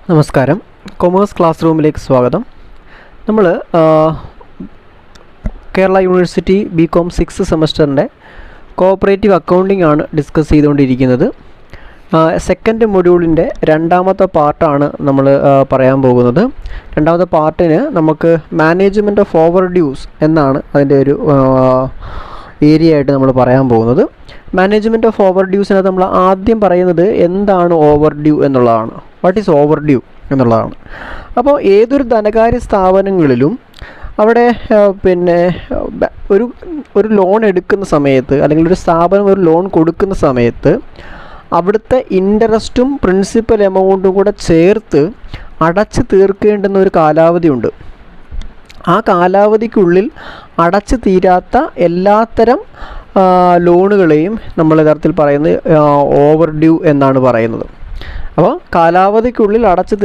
നമസ്കാരം. Commerce class റൂമിലേക്ക് സ്വാഗതം. നമ്മൾ കേരള യൂണിവേഴ്സിറ്റി ബികോം 6th സെമസ്റ്ററിൻ്റെ കോഓപ്പറേറ്റീവ് അക്കൗണ്ടിംഗ് ആണ് ഡിസ്കസ് ചെയ്തുകൊണ്ടിരിക്കുന്നത്. സെക്കൻഡ് മൊഡ്യൂളിൻ്റെ രണ്ടാമത്തെ പാർട്ടാണ് നമ്മൾ പറയാൻ പോകുന്നത്. രണ്ടാമത്തെ പാർട്ടിന് നമുക്ക് മാനേജ്മെൻറ്റ് ഓഫ് ഓവർ ഡ്യൂസ് എന്നാണ് അതിൻ്റെ ഒരു ഏരിയ ആയിട്ട് നമ്മൾ പറയാൻ പോകുന്നത്. മാനേജ്മെൻറ്റ് ഓഫ് ഓവർ ഡ്യൂസിനകത്ത് നമ്മൾ ആദ്യം പറയുന്നത് എന്താണ് ഓവർ ഡ്യൂ എന്നുള്ളതാണ്. വാട്ട് ഈസ് ഓവർ ഡ്യൂ എന്നുള്ളതാണ്. അപ്പോൾ ഏതൊരു ധനകാര്യ സ്ഥാപനങ്ങളിലും അവിടെ ഒരു ലോൺ എടുക്കുന്ന സമയത്ത്, അല്ലെങ്കിൽ ഒരു സ്ഥാപനം ഒരു ലോൺ കൊടുക്കുന്ന സമയത്ത് അവിടുത്തെ ഇൻട്രസ്റ്റും പ്രിൻസിപ്പൽ എമൗണ്ടും കൂടെ ചേർത്ത് അടച്ച് തീർക്കേണ്ടുന്ന ഒരു കാലാവധിയുണ്ട്. ആ കാലാവധിക്കുള്ളിൽ അടച്ചു തീരാത്ത എല്ലാത്തരം ലോണുകളെയും നമ്മൾ യഥാർത്ഥത്തിൽ പറയുന്നത് ഓവർ ഡ്യൂ എന്നാണ് പറയുന്നത്. അപ്പോൾ കാലാവധിക്കുള്ളിൽ അടച്ച്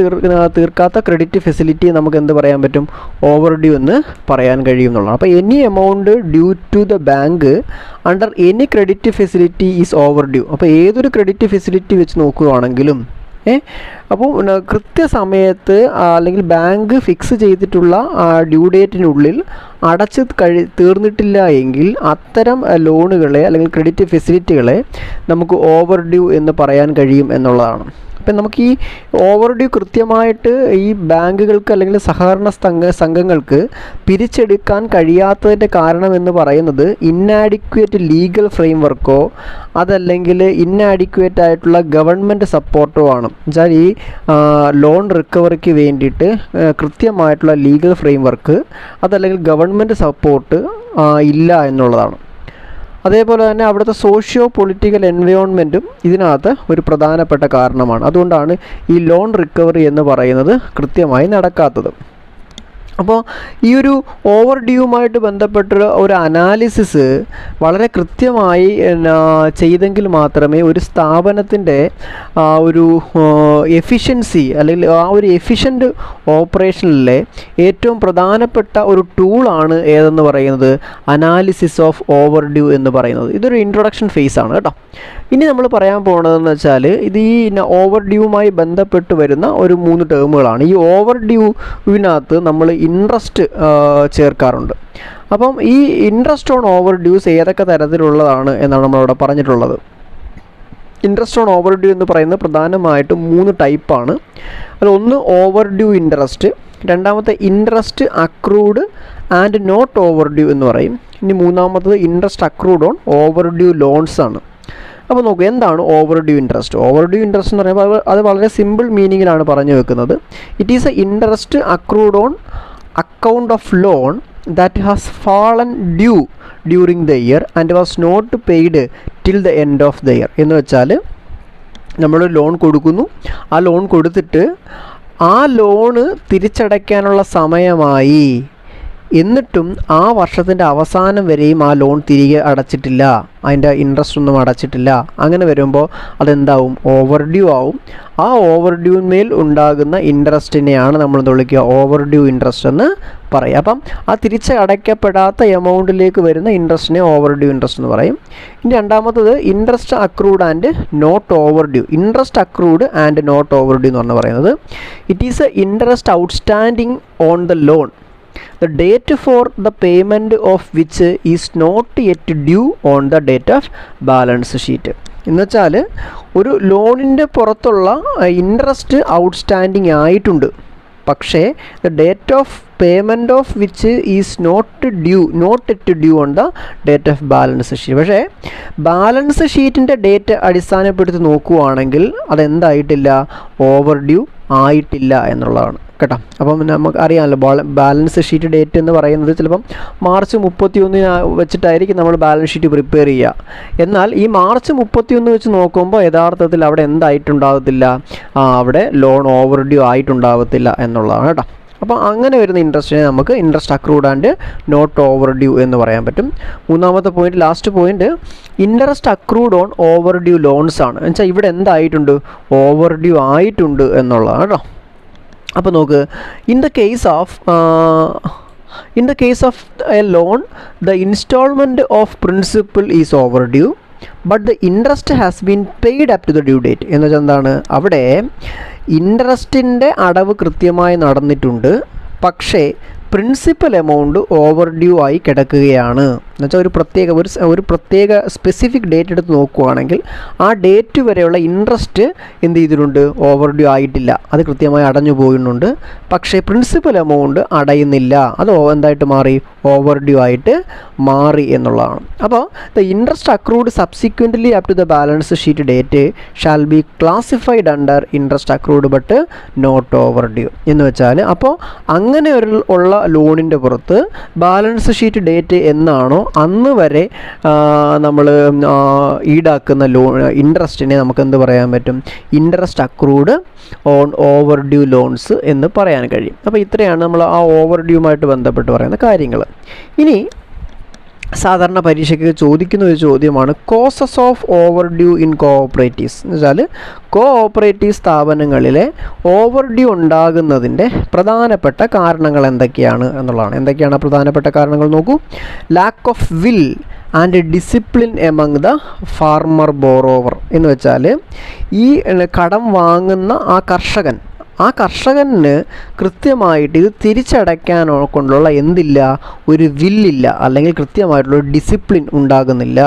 തീർക്കാത്ത ക്രെഡിറ്റ് ഫെസിലിറ്റി നമുക്ക് എന്ത് പറയാൻ പറ്റും? ഓവർ ഡ്യൂ എന്ന് പറയാൻ കഴിയും എന്നുള്ളതാണ്. അപ്പോൾ any amount due to the bank under any credit facility is overdue. അപ്പോൾ ഏതൊരു ക്രെഡിറ്റ് ഫെസിലിറ്റി വെച്ച് നോക്കുകയാണെങ്കിലും അപ്പോൾ കൃത്യസമയത്ത് അല്ലെങ്കിൽ ബാങ്ക് ഫിക്സ് ചെയ്തിട്ടുള്ള ഡ്യൂ ഡേറ്റിനുള്ളിൽ അടച്ച് തീർന്നിട്ടില്ല എങ്കിൽ അത്തരം ലോണുകളെ അല്ലെങ്കിൽ ക്രെഡിറ്റ് ഫെസിലിറ്റികളെ നമുക്ക് ഓവർ ഡ്യൂ എന്ന് പറയാൻ കഴിയും എന്നുള്ളതാണ്. അപ്പം നമുക്ക് ഈ ഓവർ ഡ്യൂ കൃത്യമായിട്ട് ഈ ബാങ്കുകൾക്ക് അല്ലെങ്കിൽ സഹകരണ സംഘങ്ങൾക്ക് പിരിച്ചെടുക്കാൻ കഴിയാത്തതിൻ്റെ കാരണം എന്ന് പറയുന്നത് ഇന്നാഡിക്വേറ്റ് ലീഗൽ ഫ്രെയിം വർക്കോ അതല്ലെങ്കിൽ ഇന്നാഡിക്വേറ്റ് ആയിട്ടുള്ള ഗവൺമെൻറ് സപ്പോർട്ടോ ആണ്. എന്നുവെച്ചാൽ ഈ ലോൺ റിക്കവറിക്ക് വേണ്ടിയിട്ട് കൃത്യമായിട്ടുള്ള ലീഗൽ ഫ്രെയിം വർക്ക് അതല്ലെങ്കിൽ ഗവൺമെൻറ് സപ്പോർട്ട് ഇല്ല എന്നുള്ളതാണ്. അതേപോലെ തന്നെ അവിടുത്തെ സോഷ്യോ പൊളിറ്റിക്കൽ എൻവയോൺമെൻറ്റും ഇതിനകത്ത് ഒരു പ്രധാനപ്പെട്ട കാരണമാണ്. അതുകൊണ്ടാണ് ഈ ലോൺ റിക്കവറി എന്ന് പറയുന്നത് കൃത്യമായി നടക്കാത്തത്. അപ്പോൾ ഈ ഒരു ഓവർ ഡ്യൂവുമായിട്ട് ബന്ധപ്പെട്ട ഒരു അനാലിസിസ് വളരെ കൃത്യമായി ചെയ്തെങ്കിൽ മാത്രമേ ഒരു സ്ഥാപനത്തിൻ്റെ ഒരു എഫിഷ്യൻസി അല്ലെങ്കിൽ ആ ഒരു എഫിഷ്യൻ്റ് ഓപ്പറേഷനിലെ ഏറ്റവും പ്രധാനപ്പെട്ട ഒരു ടൂളാണ് ഏതെന്ന് പറയുന്നത് അനാലിസിസ് ഓഫ് ഓവർ ഡ്യൂ എന്ന് പറയുന്നത്. ഇതൊരു ഇൻട്രൊഡക്ഷൻ ഫേസ് ആണ് കേട്ടോ. ഇനി നമ്മൾ പറയാൻ പോകുന്നതെന്ന് വെച്ചാൽ ഇത് ഈ ഓവർ ഡ്യൂവുമായി ബന്ധപ്പെട്ട് വരുന്ന ഒരു 3 ടേമുകളാണ്. ഈ ഓവർ ഡ്യൂവിനകത്ത് നമ്മൾ ഇൻട്രസ്റ്റ് ചേർക്കാറുണ്ട്. അപ്പം ഈ ഇൻട്രസ്റ്റ് ഓൺ ഓവർ ഡ്യൂസ് ഏതൊക്കെ തരത്തിലുള്ളതാണ് എന്നാണ് നമ്മളവിടെ പറഞ്ഞിട്ടുള്ളത്. ഇൻട്രസ്റ്റ് ഓൺ ഓവർ ഡ്യൂ എന്ന് പറയുന്നത് പ്രധാനമായിട്ടും 3 ടൈപ്പാണ്. അതിലൊന്ന് ഓവർ ഡ്യൂ ഇൻട്രസ്റ്റ്, രണ്ടാമത്തെ interest accrued and not overdue എന്ന് പറയും. ഇനി മൂന്നാമത്തത് interest accrued on overdue loans ആണ്. അപ്പോൾ നോക്കൂ, എന്താണ് overdue interest? Overdue interest എന്ന് പറയുമ്പോൾ അത് വളരെ സിമ്പിൾ മീനിങ്ങിലാണ് പറഞ്ഞു വെക്കുന്നത്. It is a interest accrued on account of loan that has fallen due during the year and was not paid till the end of the year. എന്ന് വെച്ചാൽ നമ്മൾ ലോൺ കൊടുക്കുന്നു, ആ ലോൺ കൊടുത്തിട്ട് ആ ലോണ് തിരിച്ചടയ്ക്കാനുള്ള സമയമായി, എന്നിട്ടും ആ വർഷത്തിൻ്റെ അവസാനം വരെയും ആ ലോൺ തിരികെ അടച്ചിട്ടില്ല, അതിൻ്റെ ഇൻട്രസ്റ്റ് ഒന്നും അടച്ചിട്ടില്ല. അങ്ങനെ വരുമ്പോൾ അതെന്താവും? ഓവർ ഡ്യൂ ആവും. ആ ഓവർ ഡ്യൂവിന്മേൽ ഉണ്ടാകുന്ന ഇൻട്രസ്റ്റിനെയാണ് നമ്മൾ വിളിക്കുക ഓവർ ഡ്യൂ ഇൻട്രസ്റ്റ് എന്ന് പറയും. അപ്പം ആ തിരിച്ചടയ്ക്കപ്പെടാത്ത എമൗണ്ടിലേക്ക് വരുന്ന ഇൻട്രസ്റ്റിനെ ഓവർ ഡ്യൂ ഇൻട്രസ്റ്റ് എന്ന് പറയും. ഇനി രണ്ടാമത്തത് interest accrued and not overdue. Interest accrued and not overdue എന്ന് പറയുന്നത് it is a interest outstanding on the loan, the date for the payment of which is not yet due on the date of balance sheet. എന്ന് വെച്ചാൽ ഒരു ലോണിൻ്റെ പുറത്തുള്ള interest outstanding ആയിട്ടുണ്ട്, പക്ഷേ the date of payment of which is not yet due on the date of balance sheet. പക്ഷേ balance ഷീറ്റിൻ്റെ date അടിസ്ഥാനപ്പെടുത്തി നോക്കുകയാണെങ്കിൽ അതെന്തായിട്ടില്ല? ഓവർ ഡ്യൂ ആയിട്ടില്ല എന്നുള്ളതാണ് കേട്ടോ. അപ്പം നമുക്ക് അറിയാമല്ലോ ബാലൻസ് ഷീറ്റ് ഡേറ്റ് എന്ന് പറയുന്നത് ചിലപ്പം മാർച്ച് 31 വെച്ചിട്ടായിരിക്കും നമ്മൾ ബാലൻസ് ഷീറ്റ് പ്രിപ്പയർ ചെയ്യുക. എന്നാൽ ഈ മാർച്ച് 31 വെച്ച് നോക്കുമ്പോൾ യഥാർത്ഥത്തിൽ അവിടെ എന്തായിട്ടുണ്ടാകത്തില്ല? അവിടെ ലോൺ ഓവർ ഡ്യൂ ആയിട്ടുണ്ടാകത്തില്ല എന്നുള്ളതാണ് കേട്ടോ. അപ്പോൾ അങ്ങനെ വരുന്ന ഇൻട്രസ്റ്റിനെ നമുക്ക് interest accrued and not overdue എന്ന് പറയാൻ പറ്റും. മൂന്നാമത്തെ point, last point, interest accrued on overdue loans ആണ്. എന്നുവെച്ചാൽ ഇവിടെ എന്തായിട്ടുണ്ട്? ഓവർ ഡ്യൂ ആയിട്ടുണ്ട് എന്നുള്ളതാണ് കേട്ടോ. അപ്പോൾ നോക്ക്, in the case of a loan the instalment of principal is overdue but the interest has been paid up to the due date എന്ന് വെച്ചാൽ എന്താണ്, അവിടെ ഇൻട്രസ്റ്റിൻ്റെ അടവ് കൃത്യമായി നടന്നിട്ടുണ്ട്, പക്ഷേ പ്രിൻസിപ്പൽ എമൗണ്ട് ഓവർ ഡ്യൂ ആയി കിടക്കുകയാണ്. എന്നുവെച്ചാൽ ഒരു പ്രത്യേക സ്പെസിഫിക് ഡേറ്റ് എടുത്ത് നോക്കുകയാണെങ്കിൽ ആ ഡേറ്റ് വരെയുള്ള ഇൻട്രസ്റ്റ് എന്ത് ചെയ്തിട്ടുണ്ട്, ഓവർ ഡ്യൂ ആയിട്ടില്ല, അത് കൃത്യമായി അടഞ്ഞു പോകുന്നുണ്ട്. പക്ഷേ പ്രിൻസിപ്പൽ എമൗണ്ട് അടയുന്നില്ല, അത് എന്തായിട്ട് മാറി, ഓവർ ഡ്യൂ ആയിട്ട് മാറി എന്നുള്ളതാണ്. അപ്പോൾ the interest accrued subsequently up to the balance sheet date shall be classified under interest accrued but not overdue എന്ന് വെച്ചാൽ, അപ്പോൾ അങ്ങനെ ഉള്ള ലോണിൻ്റെ പുറത്ത് ബാലൻസ് ഷീറ്റ് ഡേറ്റ് എന്നാണോ അന്ന് വരെ നമ്മൾ ഈടാക്കുന്ന ഇൻട്രസ്റ്റിനെ നമുക്ക് എന്ത് പറയാൻ പറ്റും, interest accrued on overdue loans എന്ന് പറയാൻ കഴിയും. അപ്പോൾ ഇത്രയാണ് നമ്മൾ ആ ഓവർ ഡ്യൂമായിട്ട് ബന്ധപ്പെട്ട് പറയുന്ന കാര്യങ്ങൾ. ഇനി സാധാരണ പരീക്ഷയ്ക്ക് ചോദിക്കുന്ന ഒരു ചോദ്യമാണ് causes of over due in cooperatives എന്ന് വെച്ചാൽ കോഓപ്പറേറ്റീവ് സ്ഥാപനങ്ങളിലെ ഓവർ ഡ്യൂ ഉണ്ടാകുന്നതിൻ്റെ പ്രധാനപ്പെട്ട കാരണങ്ങൾ എന്തൊക്കെയാണ് എന്നുള്ളതാണ്. എന്തൊക്കെയാണ് പ്രധാനപ്പെട്ട കാരണങ്ങൾ നോക്കൂ. Lack of will and discipline among the farmer borrower എന്ന് വെച്ചാൽ ഈ കടം വാങ്ങുന്ന ആ കർഷകന് കൃത്യമായിട്ട് ഇത് തിരിച്ചടയ്ക്കാനോ കൊണ്ടുള്ള എന്തില്ല, ഒരു വില്ലില്ല, അല്ലെങ്കിൽ കൃത്യമായിട്ടുള്ള ഡിസിപ്ലിൻ ഉണ്ടാകുന്നില്ല.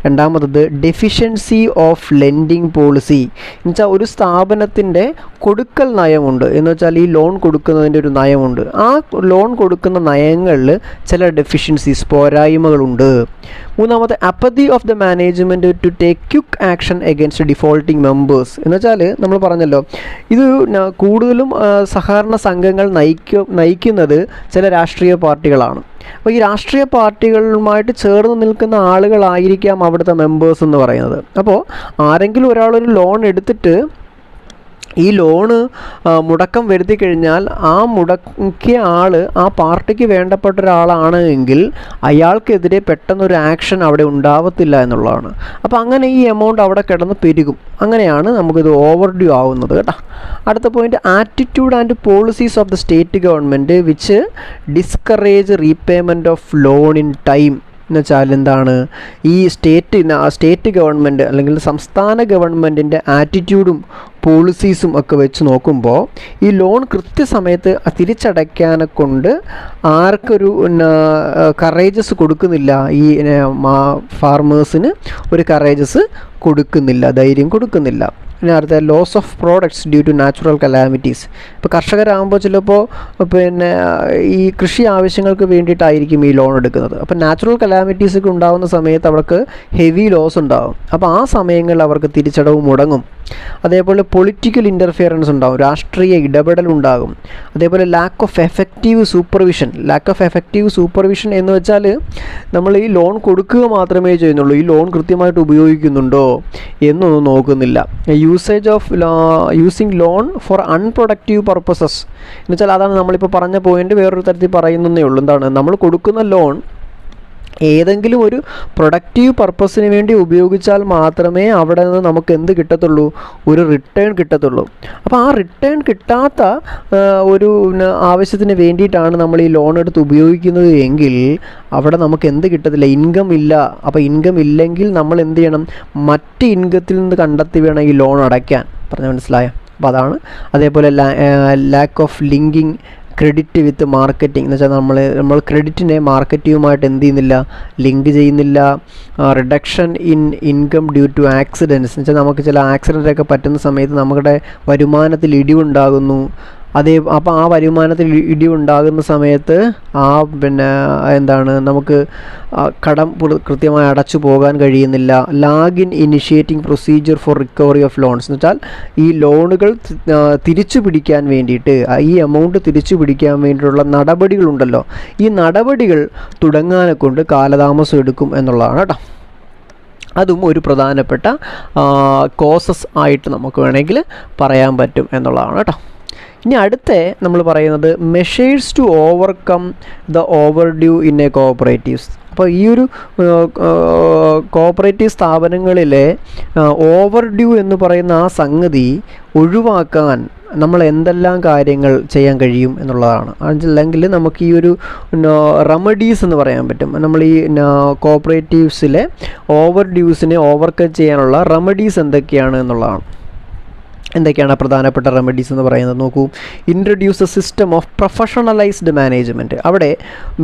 രണ്ടാമത്തത് ഡെഫിഷ്യൻസി ഓഫ് ലെൻഡിങ് പോളിസി എന്ന് വെച്ചാൽ ഒരു സ്ഥാപനത്തിൻ്റെ കൊടുക്കൽ നയമുണ്ട് എന്ന് വെച്ചാൽ ഈ ലോൺ കൊടുക്കുന്നതിൻ്റെ ഒരു നയമുണ്ട്. ആ ലോൺ കൊടുക്കുന്ന നയങ്ങളിൽ ചില ഡെഫിഷ്യൻസീസ്, പോരായ്മകളുണ്ട്. മൂന്നാമത്തെ apathy of the management to take quick action against defaulting members എന്ന് വെച്ചാൽ നമ്മൾ പറഞ്ഞല്ലോ, ഇത് കൂടുതലും സഹകരണ സംഘങ്ങൾ നയിക്കുന്നത് ചില രാഷ്ട്രീയ പാർട്ടികളാണ്. അപ്പോൾ ഈ രാഷ്ട്രീയ പാർട്ടികളുമായിട്ട് ചേർന്ന് നിൽക്കുന്ന ആളുകളായിരിക്കാം അവിടുത്തെ മെമ്പേഴ്സ് എന്ന് പറയുന്നത്. അപ്പോൾ ആരെങ്കിലും ഒരാളൊരു ലോൺ എടുത്തിട്ട് ഈ ലോണ് മുടക്കം വരുത്തി കഴിഞ്ഞാൽ ആ മുടക്കിയ ആൾ ആ പാർട്ടിക്ക് വേണ്ടപ്പെട്ട ഒരാളാണ് എങ്കിൽ അയാൾക്കെതിരെ പെട്ടെന്നൊരു ആക്ഷൻ അവിടെ ഉണ്ടാവത്തില്ല എന്നുള്ളതാണ്. അപ്പോൾ അങ്ങനെ ഈ എമൗണ്ട് അവിടെ കിടന്ന് പെരുകും. അങ്ങനെയാണ് നമുക്കിത് ഓവർ ഡ്യൂ ആവുന്നത് കേട്ടോ. അടുത്ത point, attitude and policies of the state government which discourage repayment of loan in time എന്ന് വെച്ചാൽ എന്താണ്, ഈ സ്റ്റേറ്റ് ഗവൺമെൻറ് അല്ലെങ്കിൽ സംസ്ഥാന ഗവൺമെൻറ്റിൻ്റെ ആറ്റിറ്റ്യൂഡും പോളിസീസും ഒക്കെ വെച്ച് നോക്കുമ്പോൾ ഈ ലോൺ കൃത്യസമയത്ത് തിരിച്ചടയ്ക്കാനെ കൊണ്ട് ആർക്കൊരു കറേജസ് കൊടുക്കുന്നില്ല, ഈ ഫാർമേഴ്സിന് ഒരു കറേജസ് കൊടുക്കുന്നില്ല, ധൈര്യം കൊടുക്കുന്നില്ല. പിന്നെ അടുത്ത loss of products due to natural calamities. ഇപ്പോൾ കർഷകരാകുമ്പോൾ ചിലപ്പോൾ പിന്നെ ഈ കൃഷി ആവശ്യങ്ങൾക്ക് വേണ്ടിയിട്ടായിരിക്കും ഈ ലോൺ എടുക്കുന്നത്. അപ്പോൾ നാച്ചുറൽ കലാമിറ്റീസ് ഒക്കെ ഉണ്ടാകുന്ന സമയത്ത് അവർക്ക് ഹെവി ലോസ് ഉണ്ടാകും. അപ്പോൾ ആ സമയങ്ങളിൽ അവർക്ക് തിരിച്ചടവ് മുടങ്ങും. അതേപോലെ പൊളിറ്റിക്കൽ ഇൻ്റർഫിയറൻസ് ഉണ്ടാകും, രാഷ്ട്രീയ ഇടപെടൽ ഉണ്ടാകും. അതേപോലെ ലാക്ക് ഓഫ് എഫക്റ്റീവ് സൂപ്പർവിഷൻ എന്ന് വെച്ചാൽ നമ്മൾ ഈ ലോൺ കൊടുക്കുക മാത്രമേ ചെയ്യുന്നുള്ളൂ, ഈ ലോൺ കൃത്യമായിട്ട് ഉപയോഗിക്കുന്നുണ്ടോ എന്നൊന്നും നോക്കുന്നില്ല. Using loan for unproductive purposes എന്ന് വെച്ചാൽ അതാണ് നമ്മളിപ്പോൾ പറഞ്ഞ പോയിന്റ് വേറൊരു തരത്തിൽ പറയുന്നതേ ഉള്ളൂ. എന്താണ്, നമ്മൾ കൊടുക്കുന്ന ലോൺ ഏതെങ്കിലും ഒരു പ്രൊഡക്റ്റീവ് പർപ്പസിന് വേണ്ടി ഉപയോഗിച്ചാൽ മാത്രമേ അവിടെ നിന്ന് നമുക്ക് എന്ത് കിട്ടത്തുള്ളൂ, ഒരു റിട്ടേൺ കിട്ടത്തുള്ളൂ. അപ്പോൾ ആ റിട്ടേൺ കിട്ടാത്ത ഒരു ആവശ്യത്തിന് വേണ്ടിയിട്ടാണ് നമ്മൾ ഈ ലോൺ എടുത്ത് ഉപയോഗിക്കുന്നത് എങ്കിൽ അവിടെ നമുക്ക് എന്ത് കിട്ടത്തില്ല, ഇൻകം ഇല്ല. അപ്പോൾ ഇൻകം ഇല്ലെങ്കിൽ നമ്മൾ എന്ത് ചെയ്യണം, മറ്റ് ഇൻകത്തിൽ നിന്ന് കണ്ടെത്തി വേണം ഈ ലോൺ അടയ്ക്കാൻ. പറഞ്ഞാൽ മനസ്സിലായോ? അപ്പോൾ അതാണ്. അതേപോലെ lack of linking credit with marketing എന്ന് വെച്ചാൽ നമ്മൾ ക്രെഡിറ്റിനെ മാർക്കറ്റുമായിട്ട് എന്ത് ചെയ്യുന്നില്ല, ലിങ്ക് ചെയ്യുന്നില്ല. Reduction in income due to accidents എന്ന് വെച്ചാൽ നമുക്ക് ചില ആക്സിഡൻ്റൊക്കെ പറ്റുന്ന സമയത്ത് നമ്മുടെ വരുമാനത്തിൽ ഇടിവുണ്ടാകുന്നു. അപ്പോൾ ആ വരുമാനത്തിൽ ഇടിവുണ്ടാകുന്ന സമയത്ത് നമുക്ക് കടം കൃത്യമായി അടച്ചു പോകാൻ കഴിയുന്നില്ല. Lag in initiating procedure for recovery of loans എന്ന് വെച്ചാൽ ഈ ലോണുകൾ തിരിച്ചു പിടിക്കാൻ വേണ്ടിയിട്ട്, ഈ എമൗണ്ട് തിരിച്ചു പിടിക്കാൻ വേണ്ടിയിട്ടുള്ള നടപടികളുണ്ടല്ലോ, ഈ നടപടികൾ തുടങ്ങാനെ കൊണ്ട് കാലതാമസം എടുക്കും എന്നുള്ളതാണ് കേട്ടോ. അതും ഒരു പ്രധാനപ്പെട്ട കോസസ് ആയിട്ട് നമുക്ക് വേണമെങ്കിൽ പറയാൻ പറ്റും എന്നുള്ളതാണ് കേട്ടോ. ഇനി അടുത്ത നമ്മൾ പറയുന്നത് measures to overcome the overdue in a cooperatives. അപ്പോൾ ഈ ഒരു കോഓപ്പറേറ്റീവ് സ്ഥാപനങ്ങളിലെ ഓവർ ഡ്യൂ എന്ന് പറയുന്ന ആ സംഗതി ഒഴിവാക്കാൻ നമ്മൾ എന്തെല്ലാം കാര്യങ്ങൾ ചെയ്യാൻ കഴിയും എന്നുള്ളതാണ്. അല്ലെങ്കിൽ നമുക്ക് ഈ ഒരു റെമഡീസ് എന്ന് പറയാൻ പറ്റും. നമ്മൾ ഈ കോപ്പറേറ്റീവ്സിലെ ഓവർ ഡ്യൂസിനെ ഓവർകം ചെയ്യാനുള്ള റെമഡീസ് എന്തൊക്കെയാണ് എന്നുള്ളതാണ്. എന്തൊക്കെയാണ് പ്രധാനപ്പെട്ട റെമഡീസ് എന്ന് പറയുന്നത് നോക്കൂ. Introduce a system of professionalised management. അവിടെ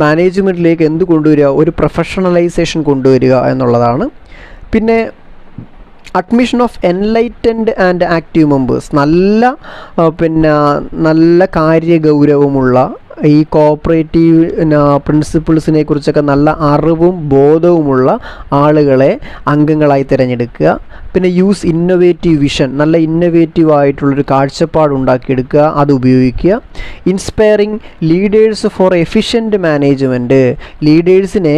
മാനേജ്മെൻറ്റിലേക്ക് എന്ത് കൊണ്ടുവരിക, ഒരു പ്രൊഫഷണലൈസേഷൻ കൊണ്ടുവരിക എന്നുള്ളതാണ്. പിന്നെ admission of enlightened and active members. നല്ല കാര്യഗൗരവമുള്ള ഈ കോപ്പറേറ്റീവ് പ്രിൻസിപ്പിൾസിനെ കുറിച്ചൊക്കെ നല്ല അറിവും ബോധവുമുള്ള ആളുകളെ അംഗങ്ങളായി തിരഞ്ഞെടുക്കുക. പിന്നെ യൂസ് ഇന്നൊവേറ്റീവ് വിഷൻ, നല്ല ഇന്നൊവേറ്റീവ് ആയിട്ടുള്ളൊരു കാഴ്ചപ്പാട് ഉണ്ടാക്കിയെടുക്കുക, അത് ഉപയോഗിക്കുക. Inspiring leaders for efficient management. ലീഡേഴ്സിനെ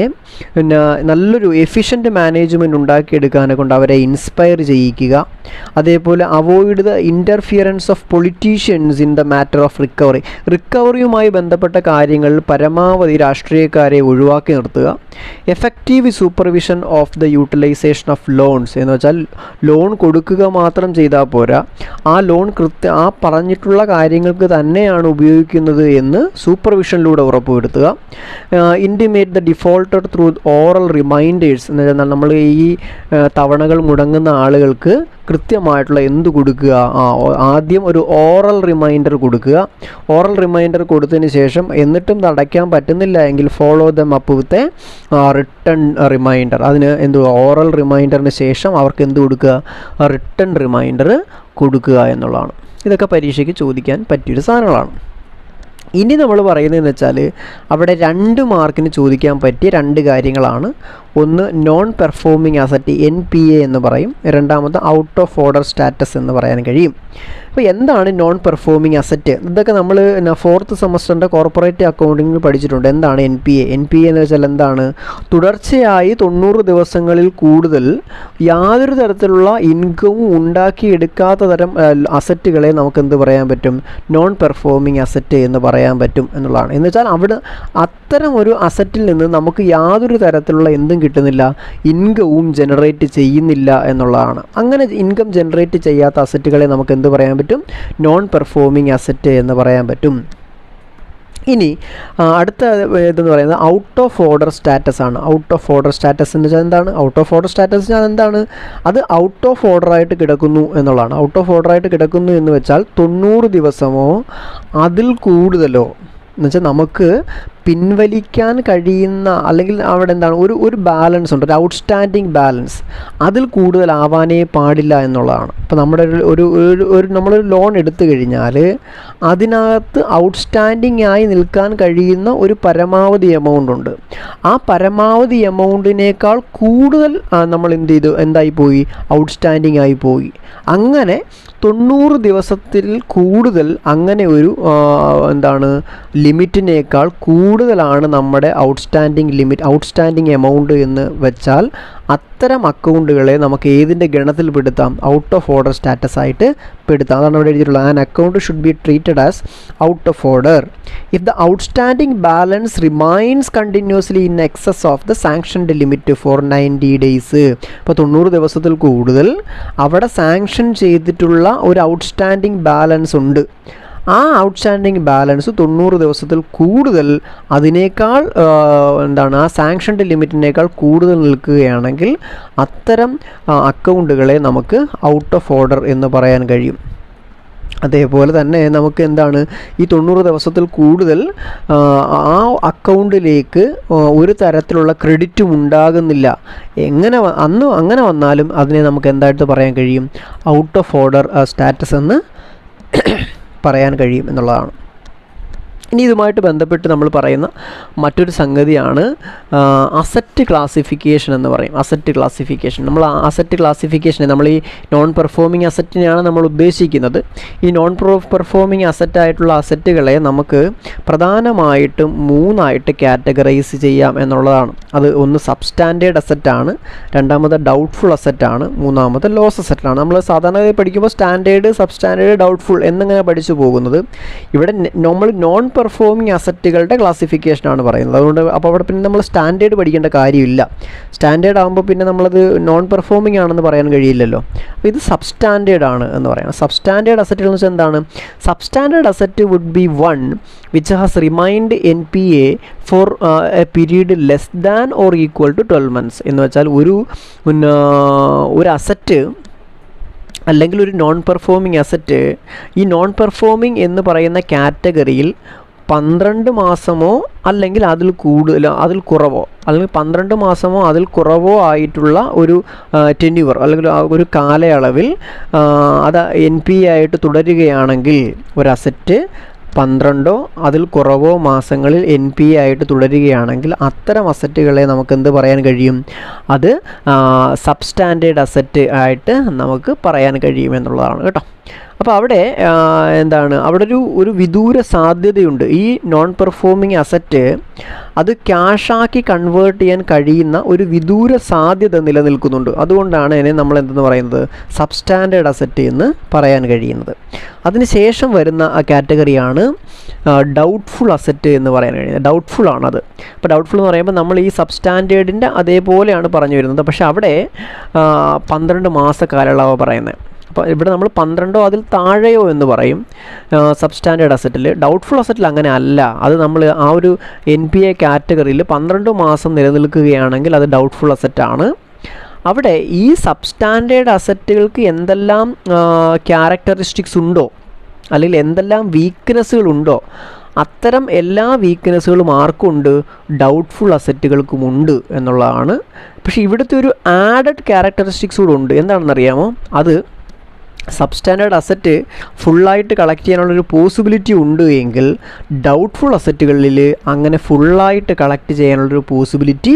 നല്ലൊരു എഫിഷ്യൻറ്റ് മാനേജ്മെൻറ്റ് ഉണ്ടാക്കിയെടുക്കാനെ കൊണ്ട് അവരെ ഇൻസ്പയർ ചെയ്യിക്കുക. അതേപോലെ avoid the interference of politicians in the matter of recovery. റിക്കവറിയുമായി ബന്ധപ്പെട്ട കാര്യങ്ങളിൽ പരമാവധി രാഷ്ട്രീയക്കാരെ ഒഴിവാക്കി നിർത്തുക. Effective supervision of the utilisation of loans എന്ന് വെച്ചാൽ ലോൺ കൊടുക്കുക മാത്രം ചെയ്താൽ പോരാ, ആ ലോൺ ആ പറഞ്ഞിട്ടുള്ള കാര്യങ്ങൾക്ക് തന്നെയാണ് ഉപയോഗിക്കുന്നത് എന്ന് സൂപ്പർവിഷനിലൂടെ ഉറപ്പുവരുത്തുക. Intimate the defaulter through oral reminders എന്ന് പറഞ്ഞാൽ നമ്മൾ ഈ തവണകൾ മുടങ്ങുന്ന ആളുകൾക്ക് കൃത്യമായിട്ടുള്ള എന്ത് കൊടുക്കുക, ആദ്യം ഒരു ഓറൽ റിമൈൻഡർ കൊടുക്കുക. ഓറൽ റിമൈൻഡർ കൊടുത്തതിന് ശേഷം എന്നിട്ടും അടയ്ക്കാൻ പറ്റുന്നില്ല എങ്കിൽ follow them up with return reminder. അതിന് ഓറൽ റിമൈൻഡറിന് ശേഷം അവർക്ക് എന്ത് കൊടുക്കുക, റിട്ടേൺ റിമൈൻഡർ കൊടുക്കുക എന്നുള്ളതാണ്. ഇതൊക്കെ പരീക്ഷയ്ക്ക് ചോദിക്കാൻ പറ്റിയൊരു സാധനങ്ങളാണ്. ഇനി നമ്മൾ പറയുന്നതെന്ന് വെച്ചാൽ അവിടെ 2 മാർക്കിന് ചോദിക്കാൻ പറ്റിയ 2 കാര്യങ്ങളാണ്. ഒന്ന് നോൺ പെർഫോമിംഗ് അസറ്റ് NPA എന്ന് പറയും, രണ്ടാമത് ഔട്ട് ഓഫ് ഓർഡർ സ്റ്റാറ്റസ് എന്ന് പറയാൻ കഴിയും. അപ്പോൾ എന്താണ് നോൺ പെർഫോമിംഗ് അസറ്റ്? ഇതൊക്കെ നമ്മൾ 4th സെമസ്റ്ററിൻ്റെ കോർപ്പറേറ്റ് അക്കൗണ്ടിങ്ങിൽ പഠിച്ചിട്ടുണ്ട്. എന്താണ് NPA? NPA എന്ന് വെച്ചാൽ എന്താണ്? തുടർച്ചയായി 90 ദിവസങ്ങളിൽ കൂടുതൽ യാതൊരു തരത്തിലുള്ള ഇൻകവും ഉണ്ടാക്കിയെടുക്കാത്ത തരം അസറ്റുകളെ നമുക്ക് എന്ത് പറയാൻ പറ്റും? നോൺ പെർഫോമിംഗ് അസറ്റ് എന്ന് പറയാൻ പറ്റും എന്നുള്ളതാണ്. എന്ന് വെച്ചാൽ അവിടെ അത്തരം ഒരു അസറ്റിൽ നിന്ന് നമുക്ക് യാതൊരു തരത്തിലുള്ള എന്തും കിട്ടുന്നില്ല, ഇൻകവും ജനറേറ്റ് ചെയ്യുന്നില്ല എന്നുള്ളതാണ്. അങ്ങനെ ഇൻകം ജനറേറ്റ് ചെയ്യാത്ത അസറ്റുകളെ നമുക്ക് എന്ത് പറയാൻ പറ്റും? നോൺ പെർഫോമിംഗ് അസറ്റ് എന്ന് പറയാൻ പറ്റും. ഇനി അടുത്ത ഇതെന്ന് പറയുന്നത് ഔട്ട് ഓഫ് ഓർഡർ സ്റ്റാറ്റസ് ആണ്. ഔട്ട് ഓഫ് ഓർഡർ സ്റ്റാറ്റസ് എന്ന് വെച്ചാൽ എന്താണ്? ഔട്ട് ഓഫ് ഓർഡർ സ്റ്റാറ്റസ് എന്താണ്? അത് ഔട്ട് ഓഫ് ഓർഡർ ആയിട്ട് കിടക്കുന്നു എന്നുള്ളതാണ്. ഔട്ട് ഓഫ് ഓർഡർ ആയിട്ട് കിടക്കുന്നു എന്ന് വെച്ചാൽ 90 ദിവസമോ അതിൽ കൂടുതലോ എന്നുവെച്ചാൽ നമുക്ക് പിൻവലിക്കാൻ കഴിയുന്ന, അല്ലെങ്കിൽ അവിടെ എന്താണ് ഒരു ബാലൻസ് ഉണ്ട്, ഒരു ഔട്ട്സ്റ്റാൻഡിങ് ബാലൻസ്, അതിൽ കൂടുതലാവാനേ പാടില്ല എന്നുള്ളതാണ്. ഇപ്പോൾ നമ്മുടെ നമ്മളൊരു ലോൺ എടുത്തു കഴിഞ്ഞാൽ അതിനകത്ത് ഔട്ട്സ്റ്റാൻഡിങ് ആയി നിൽക്കാൻ കഴിയുന്ന ഒരു പരമാവധി എമൗണ്ട് ഉണ്ട്. ആ പരമാവധി എമൗണ്ടിനേക്കാൾ കൂടുതൽ നമ്മൾ എന്തായിപ്പോയി? ഔട്ട്സ്റ്റാൻഡിങ് ആയി പോയി. അങ്ങനെ 90 ദിവസത്തിൽ കൂടുതൽ അങ്ങനെ ഒരു ലിമിറ്റിനേക്കാൾ കൂടുതലാണ് നമ്മുടെ ഔട്ട്സ്റ്റാൻഡിങ് എമൗണ്ട് എന്ന് വെച്ചാൽ അത്തരം അക്കൗണ്ടുകളെ നമുക്ക് ഏതിൻ്റെ ഗണത്തിൽ പെടുത്താം? ഔട്ട് ഓഫ് ഓർഡർ സ്റ്റാറ്റസ് ആയിട്ട് പെടുത്താം. അതാണ് ഇവിടെ എഴുതിയിട്ടുള്ളത്. An account should be treated as out of order if the outstanding balance remains continuously in excess of the sanctioned limit for 90 days. ഇപ്പോൾ 90 ദിവസത്തിൽ കൂടുതൽ അവിടെ സാങ്ഷൻ ചെയ്തിട്ടുള്ള ഒരു ഔട്ട്സ്റ്റാൻഡിങ് ബാലൻസ് ഉണ്ട്. ആ ഔട്ട്സ്റ്റാൻഡിങ് ബാലൻസ് 90 ദിവസത്തിൽ കൂടുതൽ അതിനേക്കാൾ ആ സാങ്ഷൻഡ് ലിമിറ്റിനേക്കാൾ കൂടുതൽ നിൽക്കുകയാണെങ്കിൽ അത്തരം അക്കൗണ്ടുകളെ നമുക്ക് ഔട്ട് ഓഫ് ഓർഡർ എന്ന് പറയാൻ കഴിയും. അതേപോലെ തന്നെ നമുക്ക് ഈ 90 ദിവസത്തിൽ കൂടുതൽ ആ അക്കൗണ്ടിലേക്ക് ഒരു തരത്തിലുള്ള ക്രെഡിറ്റും ഉണ്ടാകുന്നില്ല, അങ്ങനെ വന്നാലും അതിനെ നമുക്ക് എന്തായിട്ട് പറയാൻ കഴിയും? ഔട്ട് ഓഫ് ഓർഡർ സ്റ്റാറ്റസ് എന്ന് പറയാൻ കഴിയും എന്നുള്ളതാണ്. ഇനി ഇതുമായിട്ട് ബന്ധപ്പെട്ട് നമ്മൾ പറയുന്ന മറ്റൊരു സംഗതിയാണ് അസറ്റ് ക്ലാസിഫിക്കേഷൻ എന്ന് പറയും. അസറ്റ് ക്ലാസിഫിക്കേഷൻ, നമ്മൾ അസറ്റ് ക്ലാസിഫിക്കേഷനെ നമ്മൾ ഈ നോൺ പെർഫോമിംഗ് അസറ്റിനെയാണ് നമ്മൾ ഉദ്ദേശിക്കുന്നത്. ഈ നോൺ പെർഫോമിംഗ് അസറ്റായിട്ടുള്ള അസറ്റുകളെ നമുക്ക് പ്രധാനമായിട്ടും 3 കാറ്റഗറൈസ് ചെയ്യാം എന്നുള്ളതാണ്. അത് ഒന്ന് സബ്സ്റ്റാൻഡേർഡ് അസറ്റാണ്, രണ്ടാമത് ഡൗട്ട്ഫുൾ അസറ്റാണ്, മൂന്നാമത് ലോസ് അസറ്റാണ്. നമ്മൾ സാധാരണ പഠിക്കുമ്പോൾ സ്റ്റാൻഡേർഡ്, സബ്സ്റ്റാൻഡേർഡ്, ഡൗട്ട്ഫുൾ എന്നിങ്ങനെ പഠിച്ചു പോകുന്നത്. ഇവിടെ നമ്മൾ നോൺ പെർഫോമിംഗ് അസറ്റുകളുടെ ക്ലാസിഫിക്കേഷനാണ് പറയുന്നത്. അതുകൊണ്ട് അപ്പോൾ അവിടെ പിന്നെ നമ്മൾ സ്റ്റാൻഡേർഡ് പഠിക്കേണ്ട കാര്യമില്ല. സ്റ്റാൻഡേർഡ് ആകുമ്പോൾ പിന്നെ നമ്മളത് നോൺ പെർഫോമിംഗ് ആണെന്ന് പറയാൻ കഴിയില്ലല്ലോ. അപ്പോൾ ഇത് സബ്സ്റ്റാൻഡേർഡ് ആണ് എന്ന് പറയാം. സബ്സ്റ്റാൻഡേർഡ് അസറ്റുകൾ എന്ന് വെച്ചാൽ എന്താണ്? Substandard asset would be one which has remained NPA for a period less than or equal to 12 months. എന്ന് വെച്ചാൽ ഒരു അസറ്റ് അല്ലെങ്കിൽ ഒരു നോൺ പെർഫോമിംഗ് അസറ്റ്, ഈ നോൺ പെർഫോമിംഗ് എന്ന് പറയുന്ന കാറ്റഗറിയിൽ 12 മാസമോ അല്ലെങ്കിൽ അതിൽ കൂടുതലോ അതിൽ കുറവോ, അല്ലെങ്കിൽ 12 മാസമോ അതിൽ കുറവോ ആയിട്ടുള്ള ഒരു ടെന്യൂർ അല്ലെങ്കിൽ ഒരു കാലയളവിൽ അത് NPA ആയിട്ട് തുടരുകയാണെങ്കിൽ, ഒരു അസറ്റ് 12 അതിൽ കുറവോ മാസങ്ങളിൽ NPA ആയിട്ട് തുടരുകയാണെങ്കിൽ അത്തരം അസറ്റുകളെ നമുക്ക് എന്ത് പറയാൻ കഴിയും? അത് സബ്സ്റ്റാൻഡേർഡ് അസറ്റ് ആയിട്ട് നമുക്ക് പറയാൻ കഴിയുമെന്നുള്ളതാണ് കേട്ടോ. അപ്പോൾ അവിടെ എന്താണ്, അവിടെ ഒരു വിദൂര സാധ്യതയുണ്ട്. ഈ നോൺ പെർഫോമിംഗ് അസറ്റ് അത് ക്യാഷാക്കി കൺവേർട്ട് ചെയ്യാൻ കഴിയുന്ന ഒരു വിദൂര സാധ്യത നിലനിൽക്കുന്നുണ്ട്. അതുകൊണ്ടാണ് അതിനെ നമ്മൾ എന്തെന്ന് പറയുന്നത്, സബ്സ്റ്റാൻഡേർഡ് അസറ്റ് എന്ന് പറയാൻ കഴിയുന്നത്. അതിനുശേഷം വരുന്ന കാറ്റഗറിയാണ് ഡൗട്ട്ഫുൾ അസറ്റ് എന്ന് പറയാൻ കഴിയുന്നത്. ഡൗട്ട്ഫുൾ ആണത്. അപ്പോൾ ഡൗട്ട്ഫുൾ എന്ന് പറയുമ്പോൾ നമ്മൾ ഈ സബ്സ്റ്റാൻഡേർഡിൻ്റെ അതേപോലെയാണ് പറഞ്ഞു വരുന്നത്. പക്ഷേ അവിടെ 12 മാസ കാലയളവ് പറയുന്നത്. അപ്പോൾ ഇവിടെ നമ്മൾ 12 അതിൽ താഴെയോ എന്ന് പറയും സബ്സ്റ്റാൻഡേർഡ് അസറ്റിൽ. ഡൗട്ട്ഫുൾ അസറ്റിൽ അങ്ങനെ അല്ല. അത് നമ്മൾ ആ ഒരു NPA കാറ്റഗറിയിൽ 12 മാസം നിലനിൽക്കുകയാണെങ്കിൽ അത് ഡൗട്ട്ഫുൾ അസറ്റാണ്. അവിടെ ഈ സബ്സ്റ്റാൻഡേർഡ് അസറ്റുകൾക്ക് എന്തെല്ലാം ക്യാരക്ടറിസ്റ്റിക്സ് ഉണ്ടോ, അല്ലെങ്കിൽ എന്തെല്ലാം വീക്ക്നെസ്സുകളുണ്ടോ, അത്തരം എല്ലാ വീക്ക്നെസ്സുകളും ആർക്കുണ്ട്? ഡൗട്ട്ഫുൾ അസറ്റുകൾക്കുമുണ്ട് എന്നുള്ളതാണ്. പക്ഷേ ഇവിടുത്തെ ഒരു ആഡഡ് ക്യാരക്ടറിസ്റ്റിക്സ് കൂടെ ഉണ്ട്. എന്താണെന്നറിയാമോ? അത് സബ്സ്റ്റാൻഡേർഡ് അസറ്റ് ഫുള്ളായിട്ട് കളക്ട് ചെയ്യാനുള്ളൊരു പോസിബിലിറ്റി ഉണ്ട് എങ്കിൽ ഡൗട്ട്ഫുൾ അസറ്റുകളിൽ അങ്ങനെ ഫുള്ളായിട്ട് കളക്ട് ചെയ്യാനുള്ളൊരു പോസിബിലിറ്റി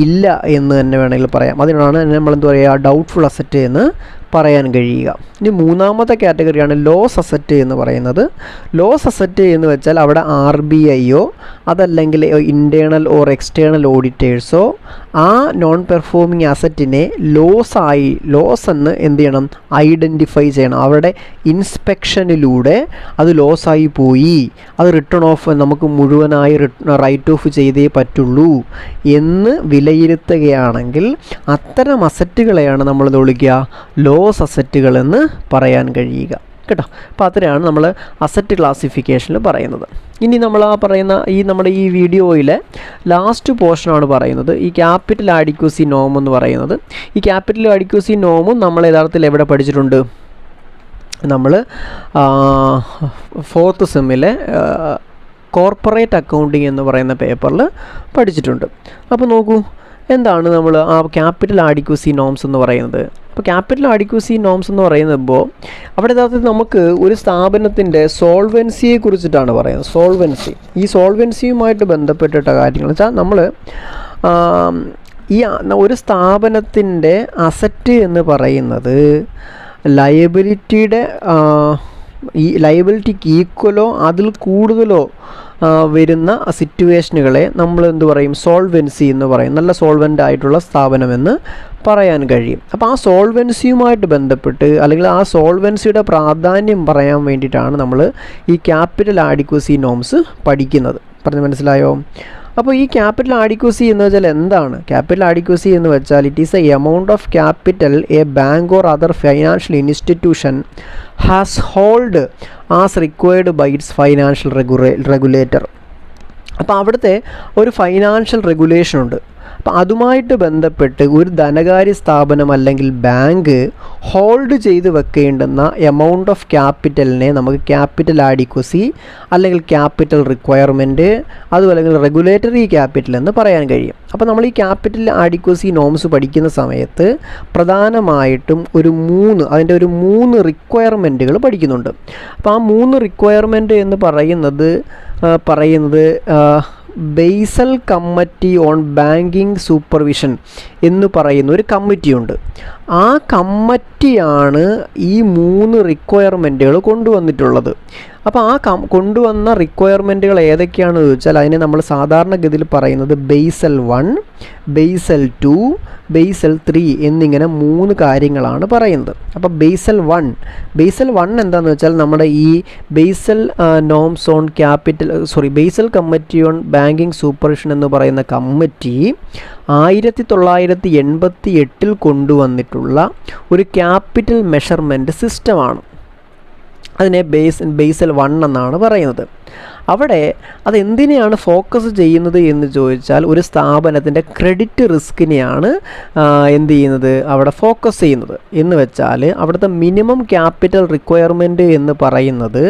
ഇല്ല എന്ന് തന്നെ വേണമെങ്കിൽ പറയാം. അതിനാണ് നമ്മളെന്ത് പറയുക, ഡൗട്ട്ഫുൾ അസറ്റ് എന്ന് പറയാൻ കഴിയുക. ഇനി മൂന്നാമത്തെ കാറ്റഗറിയാണ് ലോസ് അസറ്റ് എന്ന് പറയുന്നത്. ലോസ് അസറ്റ് എന്ന് വെച്ചാൽ അവിടെ RBIയോ അതല്ലെങ്കിൽ ഇൻറ്റേർണൽ ഓർ എക്സ്റ്റേണൽ ഓഡിറ്റേഴ്സോ ആ നോൺ പെർഫോമിംഗ് അസറ്റിനെ ലോസ് എന്ന് എന്ത് ചെയ്യണം, ഐഡൻറ്റിഫൈ ചെയ്യണം. അവരുടെ ഇൻസ്പെക്ഷനിലൂടെ അത് ലോസായി പോയി, അത് റിട്ടേൺ ഓഫ് നമുക്ക് മുഴുവനായി റൈറ്റ് ഓഫ് ചെയ്തേ പറ്റുള്ളൂ എന്ന് വിലയിരുത്തുകയാണെങ്കിൽ അത്തരം അസറ്റുകളെയാണ് നമ്മൾ വിളിക്കുക ലോസ് അസറ്റുകൾ എന്ന് പറയാൻ കഴിയുക കേട്ടോ. അപ്പോൾ അത്രയാണ് നമ്മൾ അസറ്റ് ക്ലാസിഫിക്കേഷനിൽ പറയുന്നത്. ഇനി നമ്മൾ ആ പറയുന്ന നമ്മുടെ ഈ വീഡിയോയിലെ ലാസ്റ്റ് പോർഷനാണ് പറയുന്നത് ഈ ക്യാപിറ്റൽ ആഡിക്വസി നോം എന്ന് പറയുന്നത്. ഈ ക്യാപിറ്റൽ ആഡിക്വസി നോമും നമ്മൾ യഥാർത്ഥത്തിൽ എവിടെ പഠിച്ചിട്ടുണ്ട്? നമ്മൾ 4th സെമ്മിലെ കോർപ്പറേറ്റ് അക്കൗണ്ടിങ് എന്ന് പറയുന്ന പേപ്പറിൽ പഠിച്ചിട്ടുണ്ട്. അപ്പോൾ നോക്കൂ, എന്താണ് നമ്മൾ ആ ക്യാപിറ്റൽ ആഡിക്വസി നോംസ് എന്ന് പറയുന്നത്. അപ്പോൾ ക്യാപിറ്റൽ ആഡിക്വസി നോംസ് എന്ന് പറയുമ്പോൾ അവിടെ യഥാർത്ഥത്തിൽ നമുക്ക് ഒരു സ്ഥാപനത്തിൻ്റെ സോൾവൻസിയെ കുറിച്ചിട്ടാണ് പറയുന്നത്. ഈ സോൾവൻസിയുമായിട്ട് ബന്ധപ്പെട്ടിട്ട കാര്യങ്ങൾ വെച്ചാൽ നമ്മൾ ഈ ഒരു സ്ഥാപനത്തിൻ്റെ അസറ്റ് എന്ന് പറയുന്നത് ഈ ലയബിലിറ്റിക്ക് ഈക്വലോ അതിൽ കൂടുതലോ വരുന്ന സിറ്റുവേഷനുകളെ നമ്മൾ എന്ത് പറയും? സോൾവൻസി എന്ന് പറയും. നല്ല സോൾവൻ്റ് ആയിട്ടുള്ള സ്ഥാപനമെന്ന് പറയാൻ കഴിയും. അപ്പോൾ ആ സോൾവൻസിയുമായിട്ട് ബന്ധപ്പെട്ട് അല്ലെങ്കിൽ ആ സോൾവൻസിയുടെ പ്രാധാന്യം പറയാൻ വേണ്ടിയിട്ടാണ് നമ്മൾ ഈ ക്യാപിറ്റൽ ആഡിക്വസി നോംസ് പഠിക്കുന്നത്. പറഞ്ഞ് മനസ്സിലായോ? അപ്പോൾ ഈ ക്യാപിറ്റൽ ആഡിക്വസി എന്ന് വെച്ചാൽ എന്താണ്? ക്യാപിറ്റൽ ആഡിക്വസി എന്ന് വെച്ചാൽ it is a amount of capital a bank or other financial institution has hold as required by its financial regulator. അപ്പോൾ അവിടുത്തെ ഒരു ഫൈനാൻഷ്യൽ റെഗുലേഷൻ ഉണ്ട്. അപ്പോൾ അതുമായിട്ട് ബന്ധപ്പെട്ട് ഒരു ധനകാര്യ സ്ഥാപനം അല്ലെങ്കിൽ ബാങ്ക് ഹോൾഡ് ചെയ്ത് വെക്കേണ്ടുന്ന എമൗണ്ട് ഓഫ് ക്യാപിറ്റലിനെ നമുക്ക് ക്യാപിറ്റൽ ആഡിക്വസി അല്ലെങ്കിൽ ക്യാപിറ്റൽ റിക്വയർമെൻറ്റ് അതുപോലെ അല്ലെങ്കിൽ റെഗുലേറ്ററി ക്യാപിറ്റൽ എന്ന് പറയാൻ കഴിയും. അപ്പോൾ നമ്മൾ ഈ ക്യാപിറ്റൽ ആഡിക്വസി നോംസ് പഠിക്കുന്ന സമയത്ത് പ്രധാനമായിട്ടും അതിൻ്റെ ഒരു മൂന്ന് റിക്വയർമെൻറ്റുകൾ പഠിക്കുന്നുണ്ട്. അപ്പോൾ ആ 3 റിക്വയർമെൻറ്റ് എന്ന് പറയുന്നത് basal committee on banking supervision എന്ന് പറയുന്ന ഒരു കമ്മിറ്റിയുണ്ട്. ആ കമ്മിറ്റിയാണ് ഈ 3 റിക്വയർമെൻറ്റുകൾ കൊണ്ടുവന്നിട്ടുള്ളത്. അപ്പോൾ ആ കൊണ്ടുവന്ന റിക്വയർമെൻറ്റുകൾ ഏതൊക്കെയാണെന്ന് ചോദിച്ചാൽ അതിനെ നമ്മൾ സാധാരണഗതിയിൽ പറയുന്നത് ബേസൽ 1, ബേസൽ 2, ബേസൽ 3 എന്നിങ്ങനെ 3 കാര്യങ്ങളാണ് പറയുന്നത്. അപ്പോൾ ബേസൽ 1 എന്താണെന്ന് വെച്ചാൽ നമ്മുടെ ഈ Basel norms on Basel committee on banking supervision എന്ന് പറയുന്ന കമ്മിറ്റി 1988 കൊണ്ടുവന്നിട്ടുള്ള ഒരു ക്യാപിറ്റൽ മെഷർമെൻറ്റ് സിസ്റ്റമാണ്. അതിനെ ബേസൽ 1 എന്നാണ് പറയുന്നത്. അവിടെ അതെന്തിനെയാണ് ഫോക്കസ് ചെയ്യുന്നത് എന്ന് ചോദിച്ചാൽ ഒരു സ്ഥാപനത്തിൻ്റെ ക്രെഡിറ്റ് റിസ്കിനെയാണ് എന്ത് ചെയ്യുന്നത്, അവിടെ ഫോക്കസ് ചെയ്യുന്നത്. എന്ന് വെച്ചാൽ അവിടുത്തെ മിനിമം ക്യാപിറ്റൽ റിക്വയർമെൻറ്റ് എന്ന് പറയുന്നത്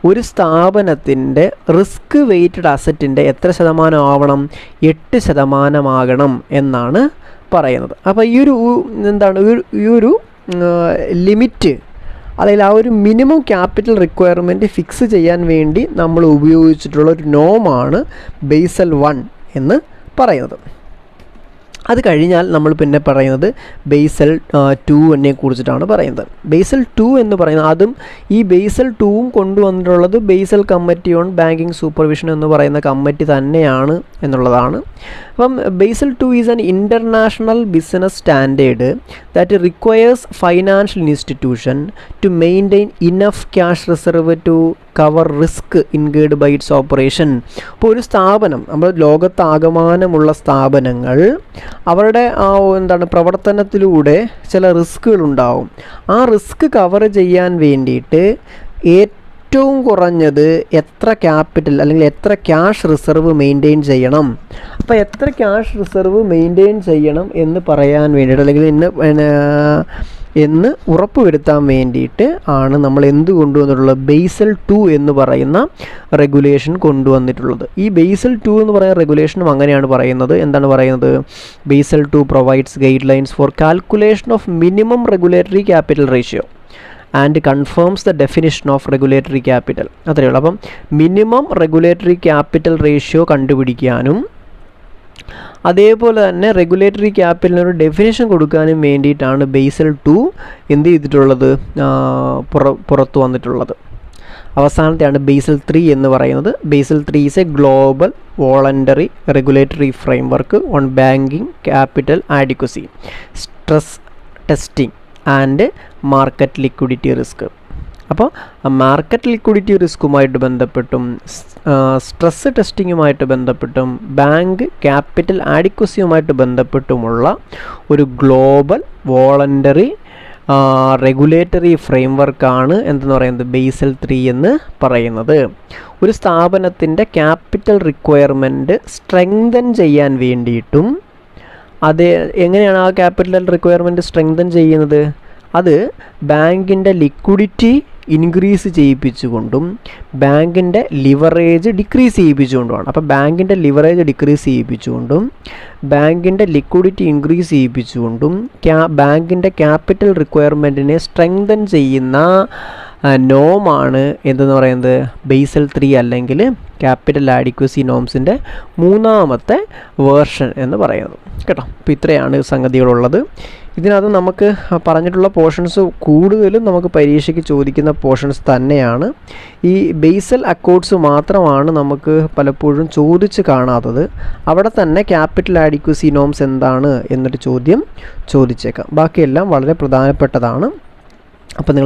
ഒരു സ്ഥാപനത്തിൻ്റെ റിസ്ക് വെയ്റ്റഡ് അസറ്റിൻ്റെ എത്ര ശതമാനം ആവണം, 8% ആകണം എന്നാണ് പറയുന്നത്. അപ്പോൾ ഈ ഒരു ലിമിറ്റ്, അതായത് ആ ഒരു മിനിമം ക്യാപിറ്റൽ റിക്വയർമെൻറ്റ് ഫിക്സ് ചെയ്യാൻ വേണ്ടി നമ്മൾ ഉപയോഗിച്ചിട്ടുള്ള ഒരു നോമാണ് ബേസൽ 1 എന്ന് പറയുന്നത്. അത് കഴിഞ്ഞാൽ നമ്മൾ പിന്നെ പറയുന്നത് ബേസൽ 2 കുറിച്ചിട്ടാണ് പറയുന്നത്. ബേസൽ 2 എന്ന് പറയുന്നത് അതും ഈ ബേസൽ 2 കൊണ്ടുവന്നിട്ടുള്ളത് Basel committee on banking supervision എന്ന് പറയുന്ന കമ്മിറ്റി തന്നെയാണ് എന്നുള്ളതാണ്. അപ്പം Basel 2 is an international business standard that requires financial institution to maintain enough cash reserve to cover risk incurred by its operation. അപ്പോൾ ഒരു സ്ഥാപനം, നമ്മൾ ലോകത്താകമാനമുള്ള സ്ഥാപനങ്ങൾ അവരുടെ പ്രവർത്തനത്തിലൂടെ ചില റിസ്കുകളുണ്ടാവും. ആ റിസ്ക് കവർ ചെയ്യാൻ വേണ്ടിയിട്ട് ഏറ്റവും കുറഞ്ഞത് എത്ര ക്യാപിറ്റൽ അല്ലെങ്കിൽ എത്ര ക്യാഷ് റിസർവ് മെയിൻറ്റെയിൻ ചെയ്യണം. അപ്പോൾ എത്ര ക്യാഷ് റിസർവ് മെയിൻറ്റെയിൻ ചെയ്യണം എന്ന് പറയാൻ വേണ്ടിയിട്ട് അല്ലെങ്കിൽ എന്ന് ഉറപ്പുവരുത്താൻ വേണ്ടിയിട്ട് ആണ് നമ്മൾ എന്ത് കൊണ്ടുവന്നിട്ടുള്ളത്, ബേസൽ 2 എന്ന് പറയുന്ന റെഗുലേഷൻ കൊണ്ടുവന്നിട്ടുള്ളത്. ഈ ബേസൽ 2 എന്ന് പറയുന്ന റെഗുലേഷനും അങ്ങനെയാണ് പറയുന്നത്. എന്താണ് പറയുന്നത്, Basel 2 provides guidelines for calculation of minimum regulatory capital ratio and confirms the definition of regulatory capital. അത്രയേ ഉള്ളൂ. അപ്പം മിനിമം റെഗുലേറ്ററി ക്യാപിറ്റൽ റേഷ്യോ കണ്ടുപിടിക്കാനും അതേപോലെ തന്നെ റെഗുലേറ്ററി ക്യാപിറ്റലിനൊരു ഡെഫിനിഷൻ കൊടുക്കാനും വേണ്ടിയിട്ടാണ് ബേസൽ 2 എന്ത് ചെയ്തിട്ടുള്ളത്, പുറത്തു വന്നിട്ടുള്ളത്. അവസാനത്തെയാണ് ബേസൽ 3 എന്ന് പറയുന്നത്. Basel 3 is a global voluntary regulatory framework on banking capital adequacy, stress testing and market liquidity risk. അപ്പോൾ മാർക്കറ്റ് ലിക്വിഡിറ്റി റിസ്ക്കുമായിട്ട് ബന്ധപ്പെട്ടും സ്ട്രെസ് ടെസ്റ്റിങ്ങുമായിട്ട് ബന്ധപ്പെട്ടും ബാങ്ക് ക്യാപിറ്റൽ ആഡിക്വസിയുമായിട്ട് ബന്ധപ്പെട്ടുമുള്ള ഒരു ഗ്ലോബൽ വോളണ്ടറി റെഗുലേറ്ററി ഫ്രെയിംവർക്കാണ് എന്തെന്ന് പറയുന്നത് ബേസൽ 3 എന്ന് പറയുന്നത്. ഒരു സ്ഥാപനത്തിൻ്റെ ക്യാപിറ്റൽ റിക്വയർമെൻറ്റ് സ്ട്രെങ്തൻ ചെയ്യാൻ വേണ്ടിയിട്ടും അത് എങ്ങനെയാണ് ആ ക്യാപിറ്റൽ റിക്വയർമെൻറ്റ് സ്ട്രെങ്തൻ ചെയ്യുന്നത്, അത് ബാങ്കിൻ്റെ ലിക്വിഡിറ്റി ഇൻക്രീസ് ചെയ്യിപ്പിച്ചുകൊണ്ടും ബാങ്കിൻ്റെ ലിവറേജ് ഡിക്രീസ് ചെയ്യിപ്പിച്ചുകൊണ്ടുമാണ്. അപ്പോൾ ബാങ്കിൻ്റെ ലിവറേജ് ഡിക്രീസ് ചെയ്യിപ്പിച്ചുകൊണ്ടും ബാങ്കിൻ്റെ ലിക്വിഡിറ്റി ഇൻക്രീസ് ചെയ്യിപ്പിച്ചുകൊണ്ടും ബാങ്കിൻ്റെ ക്യാപിറ്റൽ റിക്വയർമെൻറ്റിനെ സ്ട്രെങ്തൻ ചെയ്യുന്ന നോമാണ് എന്തെന്ന് പറയുന്നത് ബേസൽ 3 അല്ലെങ്കിൽ ക്യാപിറ്റൽ ആഡിക്വസി നോംസിൻ്റെ 3ാമത്തെ വേർഷൻ എന്ന് പറയുന്നത് കേട്ടോ. അപ്പോൾ ഇത്രയാണ് സംഗതികളുള്ളത്. ഇതിനകത്ത് നമുക്ക് പറഞ്ഞിട്ടുള്ള പോർഷൻസ് കൂടുതലും നമുക്ക് പരീക്ഷയ്ക്ക് ചോദിക്കുന്ന പോർഷൻസ് തന്നെയാണ്. ഈ ബേസൽ അക്കോർഡ്സ് മാത്രമാണ് നമുക്ക് പലപ്പോഴും ചോദിച്ച് കാണാത്തത്. അവിടെ തന്നെ ക്യാപിറ്റൽ ആഡിക്വസി നോംസ് എന്താണ് എന്നൊരു ചോദ്യം ചോദിച്ചേക്കാം. ബാക്കിയെല്ലാം വളരെ പ്രധാനപ്പെട്ടതാണ്. അപ്പോൾ നിങ്ങൾ